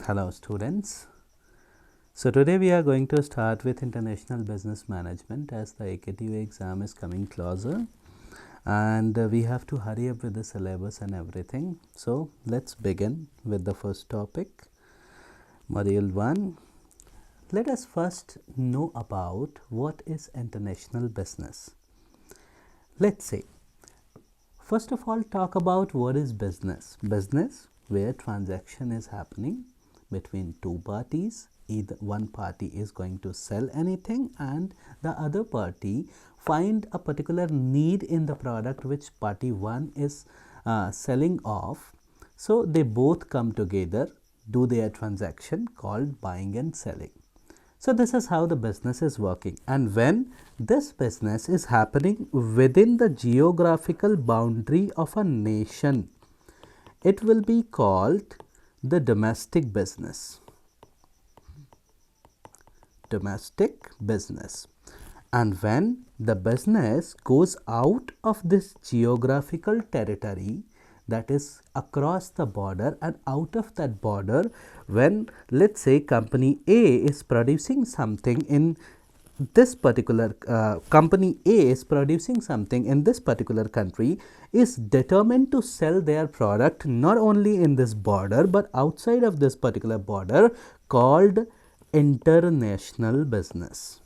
Hello students. So today we are going to start with International Business Management as the AKTU exam is coming closer and we have to hurry up with the syllabus and everything. So let's begin with the first topic, Module 1. Let us first know about what is international business. Let's say, first of all, talk about what is business. Business where transaction is happening between two parties. Either one party is going to sell anything and the other party find a particular need in the product which party 1 is selling off. So they both come together, do their transaction called buying and selling. So this is how the business is working, and when this business is happening within the geographical boundary of a nation, it will be called the domestic business. Domestic business. And when the business goes out of this geographical territory, that is across the border, and out of that border, when let's say company A is producing something in this particular company A is producing something in this particular country, is determined to sell their product not only in this border but outside of this particular border, called international business.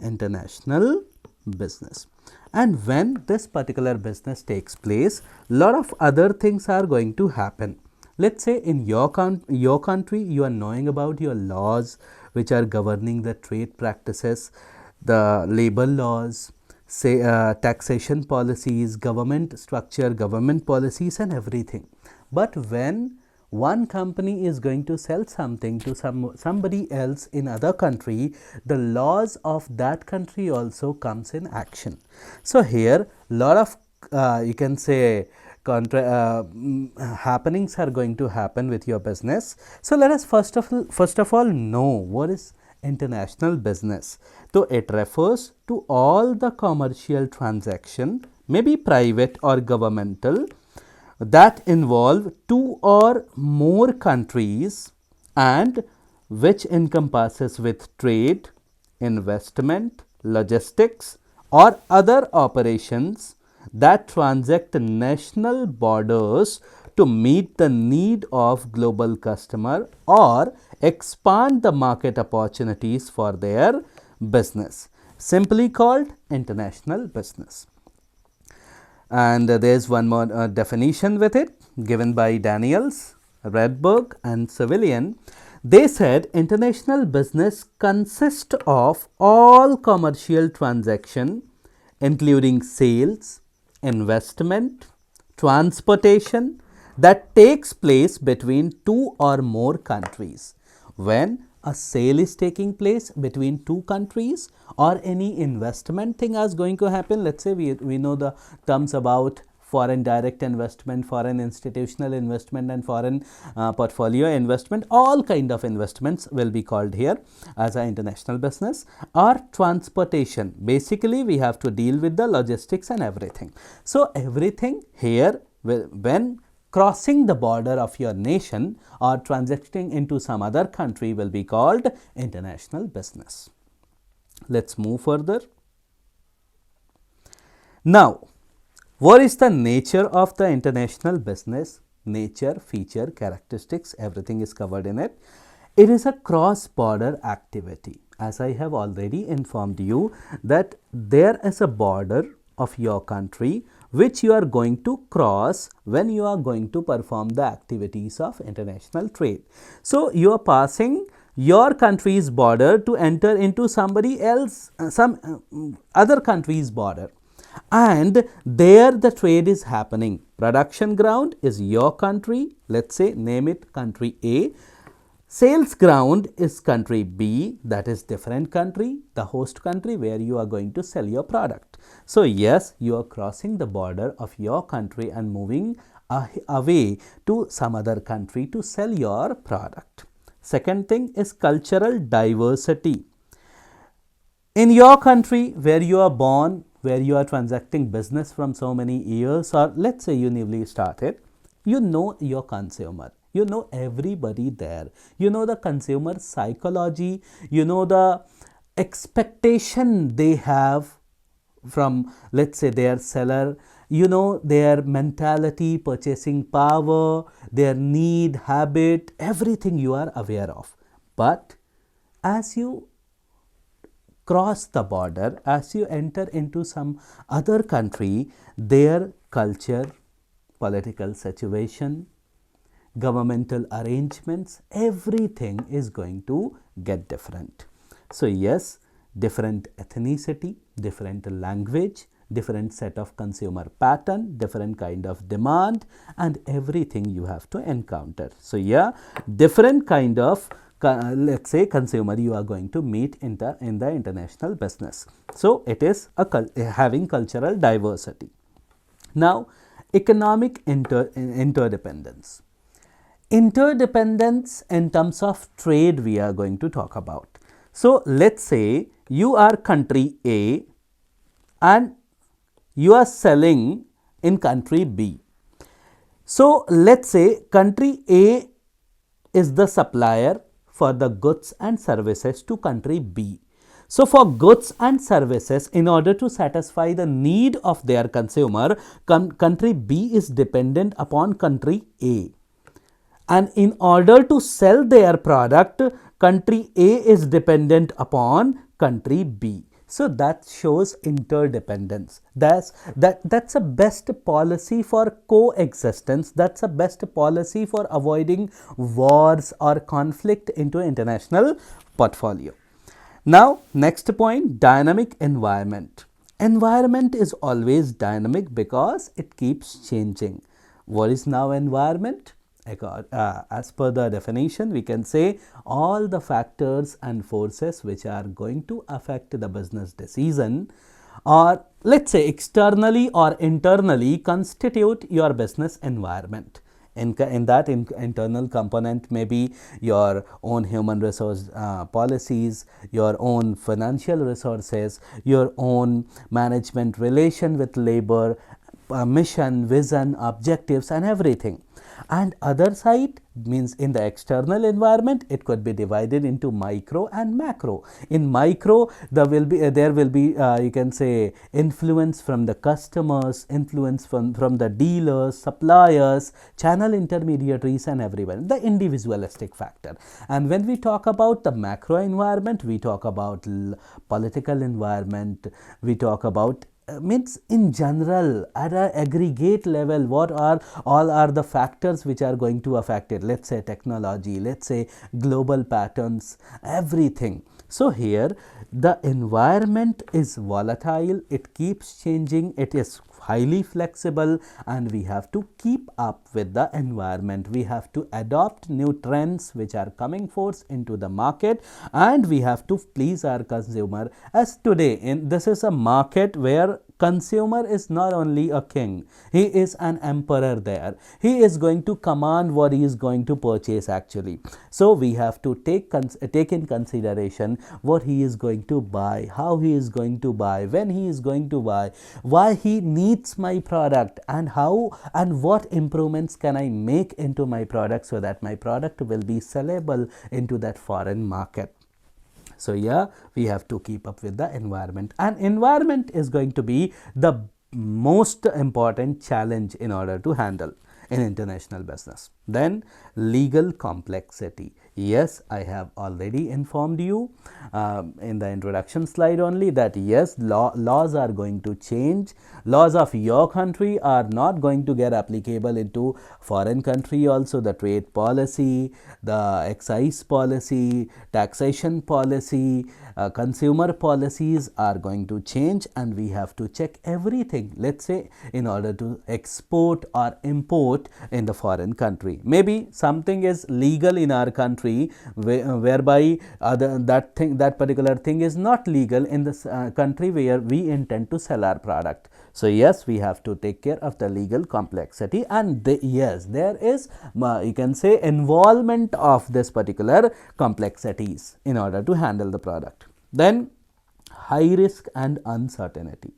International business. And when this particular business takes place, lot of other things are going to happen. Let's say in your country, you are knowing about your laws which are governing the trade practices, the labor laws, say taxation policies, government structure, government policies and everything. But when one company is going to sell something to somebody else in other country, the laws of that country also comes in action. So here lot of you can say happenings are going to happen with your business. So let us first of all know what is international business. So it refers to all the commercial transaction, maybe private or governmental, that involve two or more countries and which encompasses with trade, investment, logistics or other operations that transact national borders to meet the need of global customer or expand the market opportunities for their business, simply called international business. And there is one more definition with it given by Daniels, Redberg and Civilian. They said international business consists of all commercial transaction including sales, investment, transportation that takes place between two or more countries. When a sale is taking place between two countries or any investment thing is going to happen, let's say we know the terms about foreign direct investment, foreign institutional investment and foreign portfolio investment, all kind of investments will be called here as an international business. Or transportation, basically we have to deal with the logistics and everything. So everything here when crossing the border of your nation or transacting into some other country will be called international business. Let's move further. Now, what is the nature of the international business? Nature, feature, characteristics, everything is covered in it. It is a cross-border activity. As I have already informed you that there is a border of your country which you are going to cross when you are going to perform the activities of international trade. So you are passing your country's border to enter into somebody else, some other country's border, and there the trade is happening. Production ground is your country, let's say name it country A. Sales ground is country B, that is different country, the host country where you are going to sell your product. So yes, you are crossing the border of your country and moving away to some other country to sell your product. Second thing is cultural diversity. In your country where you are born, where you are transacting business from so many years, or let's say you newly started, you know your consumer, You know everybody there. You know the consumer psychology. You know the expectation they have from, let's say, their seller. You know their mentality, purchasing power, their need, habit, everything you are aware of. But as you cross the border, as you enter into some other country, their culture, political situation, governmental arrangements, everything is going to get different. So yes, different ethnicity, different language, different set of consumer pattern, different kind of demand, and everything you have to encounter. So yeah, different kind of let's say consumer you are going to meet in the international business. So it is having cultural diversity. Now, economic interdependence. Interdependence in terms of trade we are going to talk about. So let's say you are country A and you are selling in country B. So let's say country A is the supplier for the goods and services to country B. So for goods and services, in order to satisfy the need of their consumer, country B is dependent upon country A. And in order to sell their product, country A is dependent upon country B. So that shows interdependence. That's a best policy for coexistence. That's a best policy for avoiding wars or conflict into international portfolio. Now, next point, dynamic environment. Environment is always dynamic because it keeps changing. What is now environment? As per the definition, we can say all the factors and forces which are going to affect the business decision, or let's say externally or internally constitute your business environment. In that internal component may be your own human resource policies, your own financial resources, your own management relation with labor, mission, vision, objectives, and everything. And other side means in the external environment, it could be divided into micro and macro. In micro, there will be you can say influence from the customers, influence from the dealers, suppliers, channel intermediaries, and everyone, the individualistic factor. And when we talk about the macro environment, we talk about political environment, we talk about means in general at an aggregate level, what are all are the factors which are going to affect it. Let's say technology, let's say global patterns, everything. So here the environment is volatile, it keeps changing, it is highly flexible, and we have to keep up with the environment. We have to adopt new trends which are coming forth into the market, and we have to please our consumer. As today, this is a market where consumer is not only a king, he is an emperor there. He is going to command what he is going to purchase actually. So we have to take in consideration what he is going to buy, how he is going to buy, when he is going to buy, why he needs my product, and how and what improvements can I make into my product so that my product will be sellable into that foreign market. So yeah, we have to keep up with the environment, and environment is going to be the most important challenge in order to handle in international business. Then legal complexity. Yes, I have already informed you in the introduction slide only that yes, laws are going to change. Laws of your country are not going to get applicable into foreign country also. The trade policy, the excise policy, taxation policy, consumer policies are going to change, and we have to check everything, let's say, in order to export or import in the foreign country. Maybe something is legal in our country whereby that particular thing is not legal in this country where we intend to sell our product. So yes, we have to take care of the legal complexity, and yes, there is you can say involvement of this particular complexities in order to handle the product. Then high risk and uncertainty.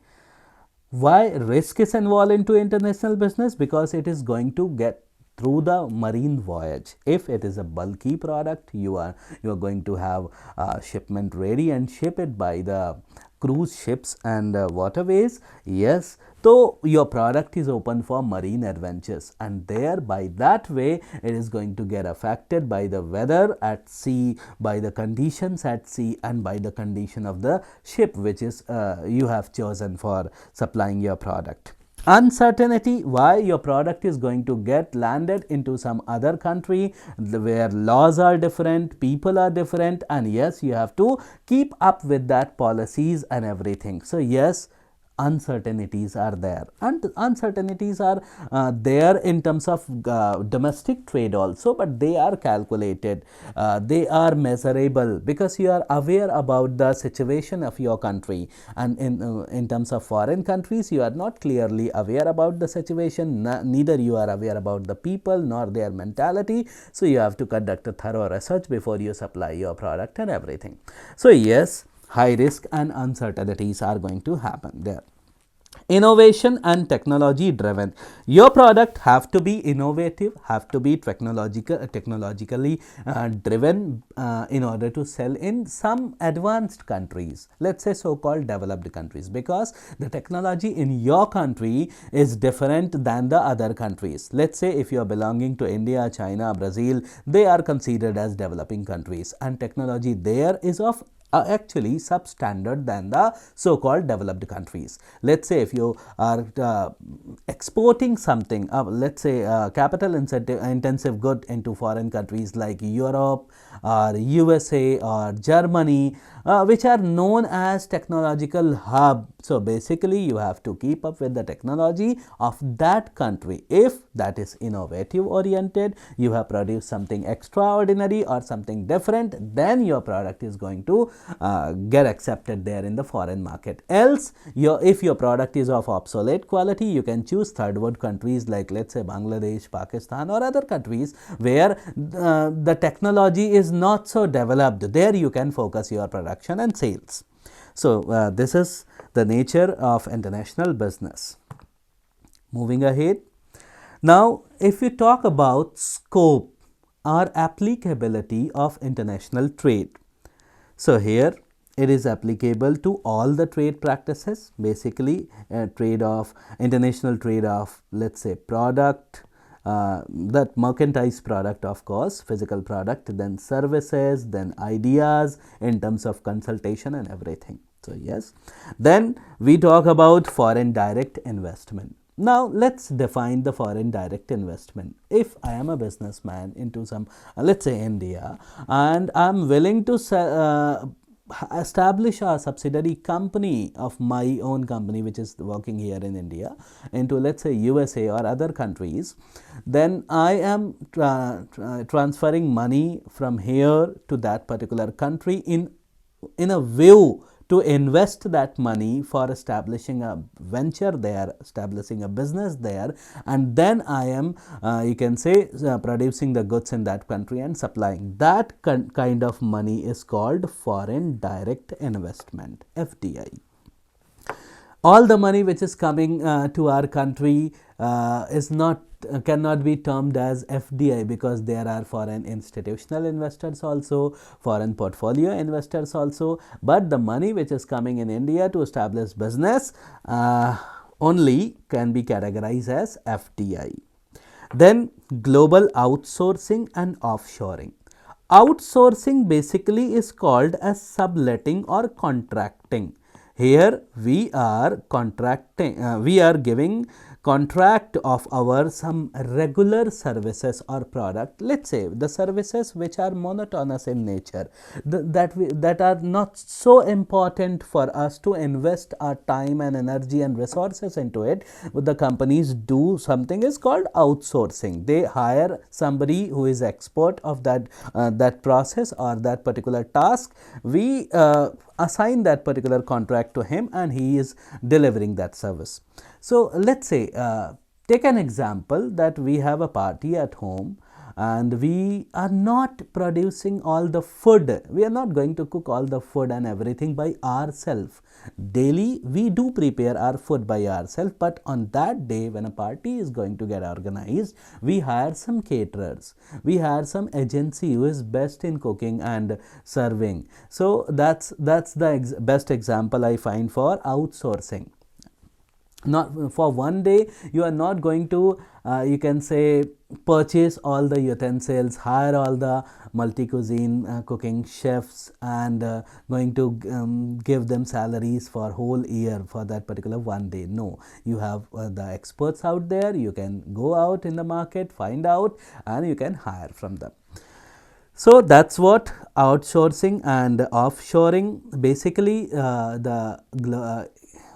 Why risk is involved into international business? Because it is going to get through the marine voyage. If it is a bulky product, you are going to have shipment ready and ship it by the cruise ships and waterways. Yes, so your product is open for marine adventures, and there by that way it is going to get affected by the weather at sea, by the conditions at sea, and by the condition of the ship which is you have chosen for supplying your product. Uncertainty, why your product is going to get landed into some other country where laws are different, people are different, and yes, you have to keep up with that policies and everything. So yes, uncertainties are there, and uncertainties are there in terms of domestic trade also, but they are calculated, they are measurable, because you are aware about the situation of your country, and in terms of foreign countries you are not clearly aware about the situation, neither you are aware about the people nor their mentality. So you have to conduct a thorough research before you supply your product and everything. So yes, high risk and uncertainties are going to happen there. Innovation and technology driven, your product have to be innovative, have to be technologically driven in order to sell in some advanced countries, let's say so called developed countries, because the technology in your country is different than the other countries. Let's say if you are belonging to India, China, Brazil, they are considered as developing countries, and technology there is of actually substandard than the so-called developed countries. Let's say if you are exporting something, let's say capital intensive good into foreign countries like Europe or USA or Germany, which are known as technological hub. So basically you have to keep up with the technology of that country. If that is innovative oriented, you have produced something extraordinary or something different, then your product is going to get accepted there in the foreign market. Else, if your product is of obsolete quality, you can choose third world countries like let's say Bangladesh, Pakistan or other countries where the technology is not so developed. There you can focus your production and sales. So this is the nature of international business. Moving ahead. Now, if we talk about scope or applicability of international trade, so here it is applicable to all the trade practices, basically international trade of let's say product, that mercantile product, of course, physical product, then services, then ideas in terms of consultation and everything. So yes, then we talk about foreign direct investment. Now let's define the foreign direct investment. If I am a businessman into some let's say India, and I am willing to establish a subsidiary company of my own company which is working here in India into let's say USA or other countries, then I am transferring money from here to that particular country in a view to invest that money for establishing a venture there, establishing a business there, and then I am you can say producing the goods in that country and supplying. That kind of money is called foreign direct investment, FDI. All the money which is coming to our country cannot be termed as FDI, because there are foreign institutional investors also, foreign portfolio investors also, but the money which is coming in India to establish business only can be categorized as FDI. Then global outsourcing and offshoring. Outsourcing basically is called as subletting or contracting. Here we are contracting, we are giving contract of our some regular services or product. Let's say the services which are monotonous in nature, that are not so important for us to invest our time and energy and resources into it. The companies do something is called outsourcing. They hire somebody who is expert of that process or that particular task. We assign that particular contract to him and he is delivering that service. So let's say take an example that we have a party at home and we are not producing all the food. We are not going to cook all the food and everything by ourselves. Daily we do prepare our food by ourselves, but on that day when a party is going to get organized, we hire some caterers, we hire some agency who is best in cooking and serving. So that's the best example I find for outsourcing. Not for one day, you are not going to you can say purchase all the utensils, hire all the multi cuisine cooking chefs, and going to give them salaries for whole year for that particular one day. No, you have the experts out there, you can go out in the market, find out, and you can hire from them. So that's what outsourcing and offshoring basically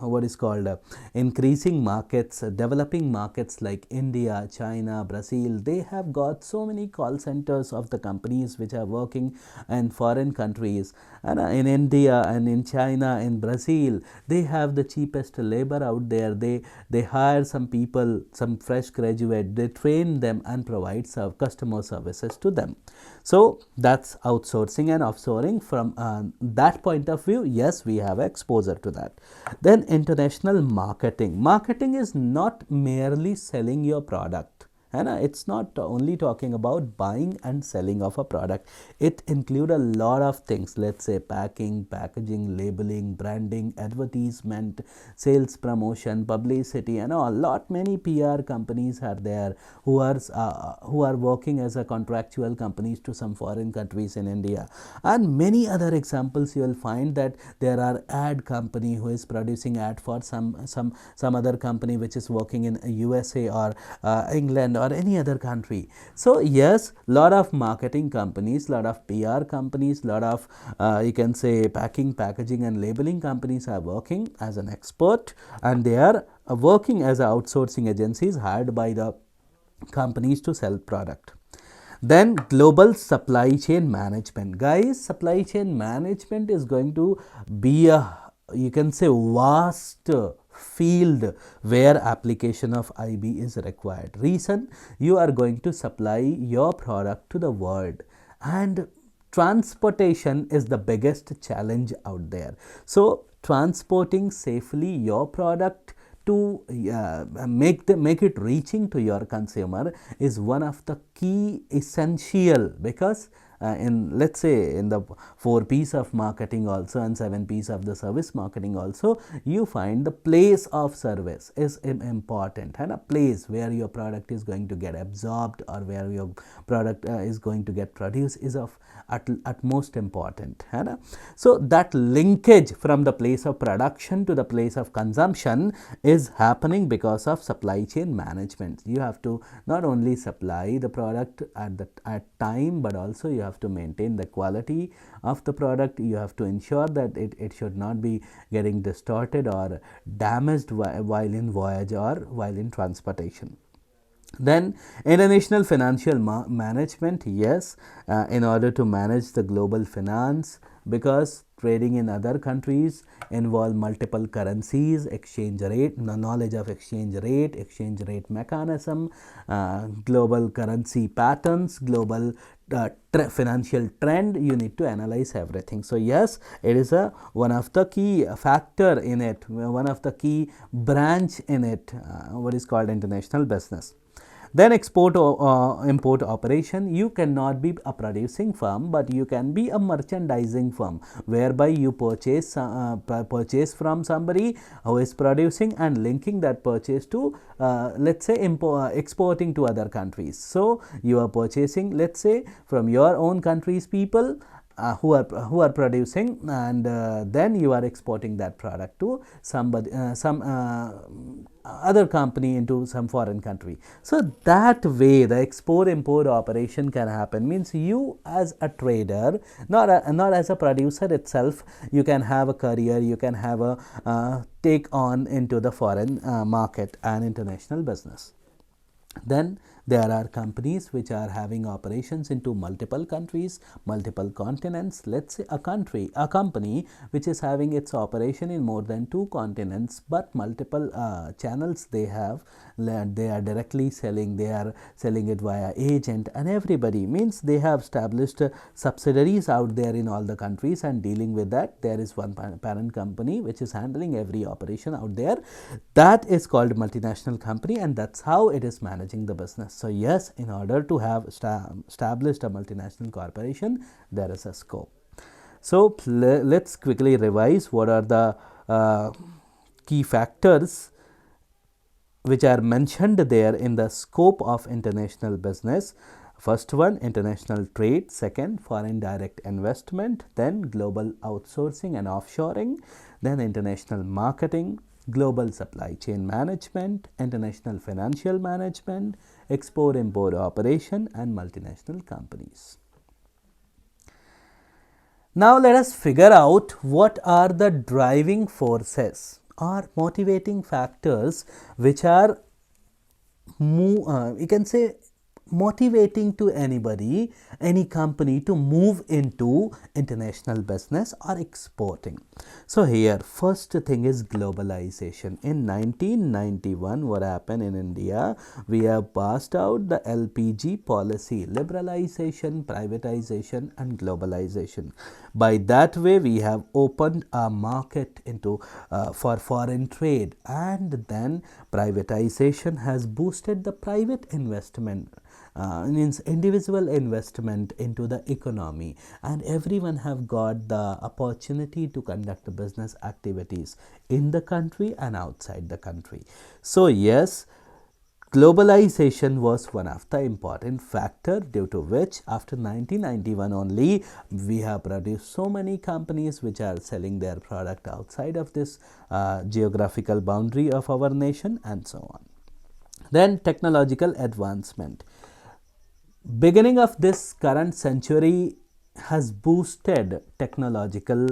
what is called increasing markets, developing markets like India, China, Brazil. They have got so many call centers of the companies which are working in foreign countries, and in India and in China, in Brazil, they have the cheapest labor out there. They hire some people, some fresh graduate, they train them and provide customer services to them. So that's outsourcing and offshoring. From that point of view, yes, we have exposure to that. Then international marketing. Marketing is not merely selling your product. And it's not only talking about buying and selling of a product. It includes a lot of things. Let's say packing, packaging, labeling, branding, advertisement, sales promotion, publicity, and a lot many PR companies are there who are working as a contractual companies to some foreign countries in India. And many other examples you will find that there are ad company who is producing ad for some other company which is working in USA or England or any other country. So yes, lot of marketing companies, lot of PR companies, lot of you can say packing, packaging and labeling companies are working as an expert, and they are working as outsourcing agencies hired by the companies to sell product. Then global supply chain management. Guys, supply chain management is going to be a, you can say, vast field where application of IB is required. Reason, you are going to supply your product to the world, and transportation is the biggest challenge out there. So transporting safely your product to make it reaching to your consumer is one of the key essential, because in, let's say, in the 4 P's of marketing also and 7 P's of the service marketing also, you find the place of service is important, and a place where your product is going to get absorbed or where your product is going to get produced is of utmost important. So that linkage from the place of production to the place of consumption is happening because of supply chain management. You have to not only supply the product at time, but also you have to maintain the quality of the product. You have to ensure that it should not be getting distorted or damaged while in voyage or while in transportation. Then international financial management. Yes, in order to manage the global finance, because trading in other countries involve multiple currencies, exchange rate, knowledge of exchange rate mechanism, global currency patterns, global financial trend. You need to analyze everything. So yes, it is a one of the key factor in it, one of the key branch in it, what is called international business. Then export or import operation. You cannot be a producing firm, but you can be a merchandising firm, whereby you purchase from somebody who is producing and linking that purchase to let's say exporting to other countries. So you are purchasing, let's say, from your own country's people who are producing, and then you are exporting that product to somebody, some other company into some foreign country. So that way the export import operation can happen. Means you as a trader, not as a producer itself, you can have a career, you can have a take on into the foreign market and international business. Then There are companies which are having operations into multiple countries, multiple continents. Let's say a company which is having its operation in more than 2 continents, but multiple channels they have. They are directly selling, they are selling it via agent, and everybody, means they have established subsidiaries out there in all the countries and dealing with that. There is one parent company which is handling every operation out there. That is called multinational company, and that's how it is managing the business. So yes, in order to have established a multinational corporation, there is a scope. So let's quickly revise what are the key factors which are mentioned there in the scope of international business. First one, international trade. Second, foreign direct investment. Then global outsourcing and offshoring. Then international marketing, global supply chain management, international financial management, export-import operation, and multinational companies. Now let us figure out what are the driving forces or motivating factors which are you can say motivating to anybody, any company to move into international business or exporting. So here first thing is globalization. In 1991, what happened in India, we have passed out the LPG policy, liberalization, privatization and globalization. By that way we have opened a market into for foreign trade, and then privatization has boosted the private investment, means individual investment into the economy, and everyone have got the opportunity to conduct business activities in the country and outside the country. So yes, globalization was one of the important factor, due to which after 1991 only we have produced so many companies which are selling their product outside of this geographical boundary of our nation, and so on. Then technological advancement. Beginning of this current century has boosted technological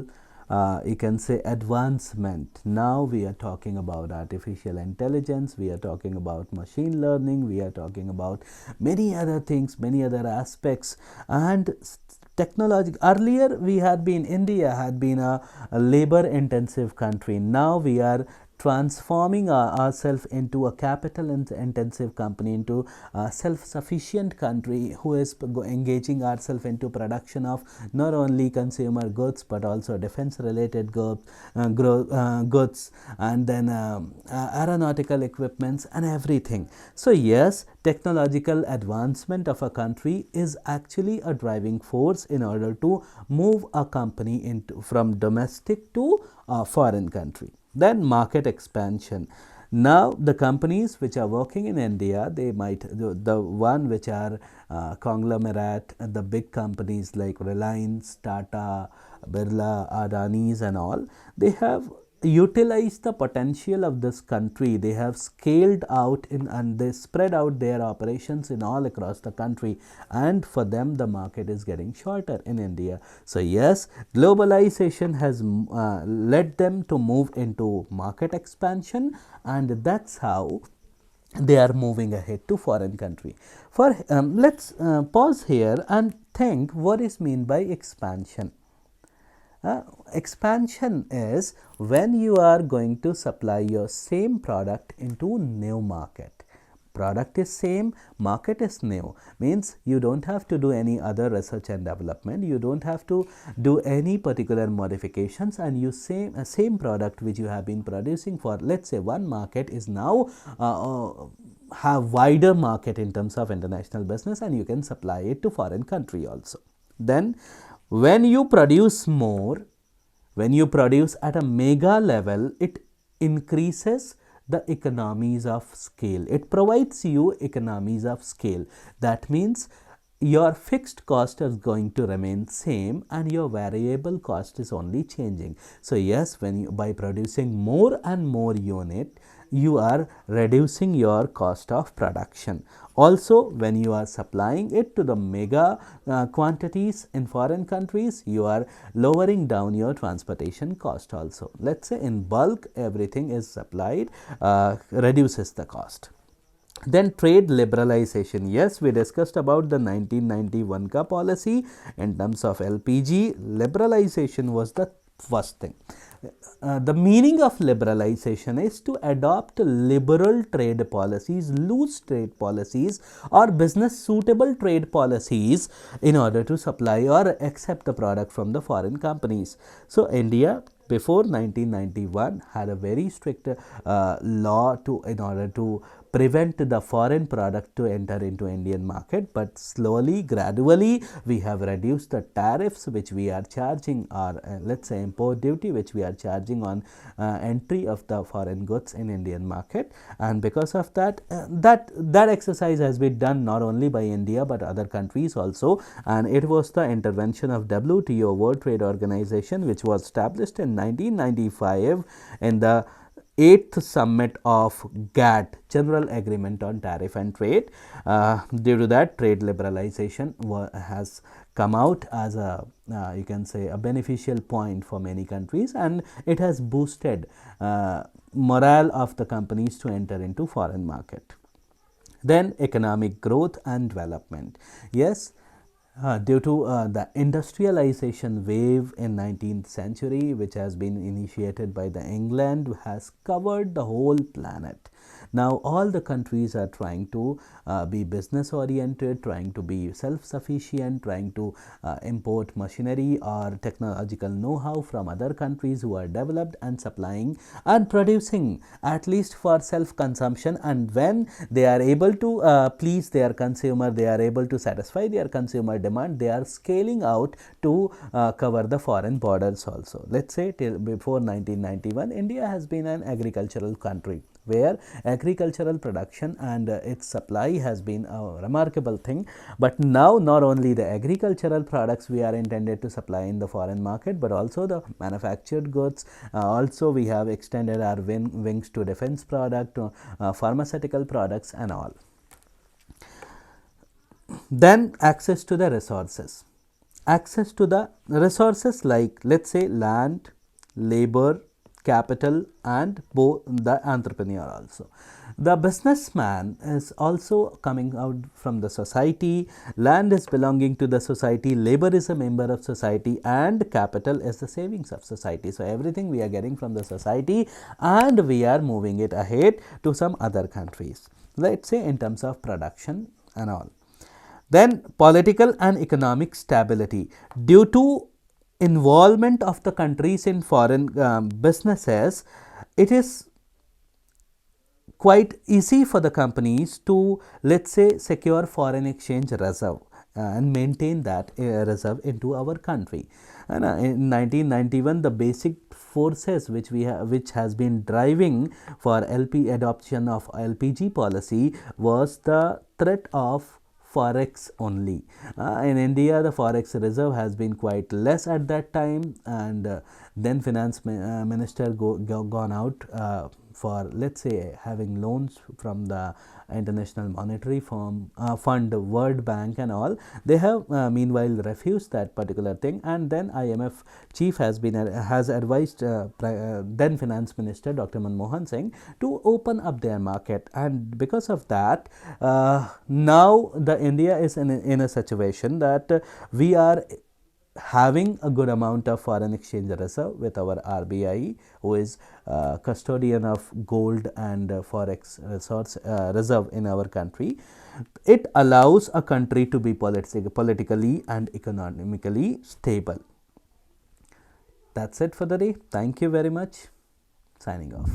you can say advancement. Now we are talking about artificial intelligence, we are talking about machine learning, we are talking about many other things, many other aspects. And technology, earlier we had been, India had been a labor intensive country. Now we are transforming ourselves into a capital intensive company, into a self-sufficient country who is engaging ourselves into production of not only consumer goods but also defense related goods, and then aeronautical equipments and everything. So yes, technological advancement of a country is actually a driving force in order to move a company into from domestic to a foreign country. Then market expansion. Now the companies which are working in India, they might, the one which are conglomerate, the big companies like Reliance, Tata, Birla, Adani's and all, they have utilized the potential of this country. They have scaled out and they spread out their operations in all across the country, and for them the market is getting shorter in India. So yes, globalization has led them to move into market expansion, and that's how they are moving ahead to foreign country. For let's pause here and think what is meant by expansion. Expansion is when you are going to supply your same product into new market. Product is same, market is new, means you don't have to do any other research and development, you don't have to do any particular modifications, and you same product which you have been producing for, let's say, one market is now have wider market in terms of international business, and you can supply it to foreign country also. Then when you produce more, when you produce at a mega level, it increases the economies of scale. It provides you economies of scale. That means your fixed cost is going to remain same and your variable cost is only changing. So yes, when you, by producing more and more unit, you are reducing your cost of production. Also, when you are supplying it to the mega quantities in foreign countries, you are lowering down your transportation cost also. Let's say in bulk everything is supplied, reduces the cost. Then trade liberalization. Yes, we discussed about the 1991 ka policy in terms of LPG. Liberalization was the first thing. The meaning of liberalization is to adopt liberal trade policies, loose trade policies, or business suitable trade policies in order to supply or accept the product from the foreign companies. So, India before 1991 had a very strict law to in order to prevent the foreign product to enter into Indian market, but slowly, gradually, we have reduced the tariffs which we are charging, or let's say import duty which we are charging on entry of the foreign goods in Indian market. And because of that, that exercise has been done not only by India but other countries also, and it was the intervention of WTO, World Trade Organization, which was established in 1995 in the 8th summit of GATT, General Agreement on Tariff and Trade. Due to that, trade liberalization has come out as a you can say a beneficial point for many countries, and it has boosted morale of the companies to enter into foreign market. Then economic growth and development. Yes, due to the industrialization wave in 19th century, which has been initiated by the England, has covered the whole planet. Now all the countries are trying to be business oriented, trying to be self sufficient, trying to import machinery or technological know-how from other countries who are developed, and supplying and producing at least for self consumption. And when they are able to please their consumer, they are able to satisfy their consumer demand, they are scaling out to cover the foreign borders also. Let's say till before 1991, India has been an agricultural country, where agricultural production and its supply has been a remarkable thing. But now not only the agricultural products we are intended to supply in the foreign market, but also the manufactured goods. Also we have extended our wings to defense product, pharmaceutical products and all. Then access to the resources. Access to the resources like, let's say, land, labor, capital, and the entrepreneur also. The businessman is also coming out from the society. Land is belonging to the society, labor is a member of society, and capital is the savings of society. So everything we are getting from the society, and we are moving it ahead to some other countries, let's say in terms of production and all. Then political and economic stability. Due to involvement of the countries in foreign businesses, it is quite easy for the companies to, let's say, secure foreign exchange reserve and maintain that reserve into our country. And in 1991, the basic forces which which has been driving for adoption of LPG policy was the threat of forex only. In India, the forex reserve has been quite less at that time, and then finance minister gone out for, let's say, having loans from the International Monetary Fund, World Bank and all. They have meanwhile refused that particular thing, and then IMF chief has advised then finance minister Dr. Manmohan Singh to open up their market. And because of that, now the India is in a situation that we are having a good amount of foreign exchange reserve with our RBI, who is custodian of gold and forex reserve in our country. It allows a country to be politically and economically stable. That's it for the day. Thank you very much. Signing off.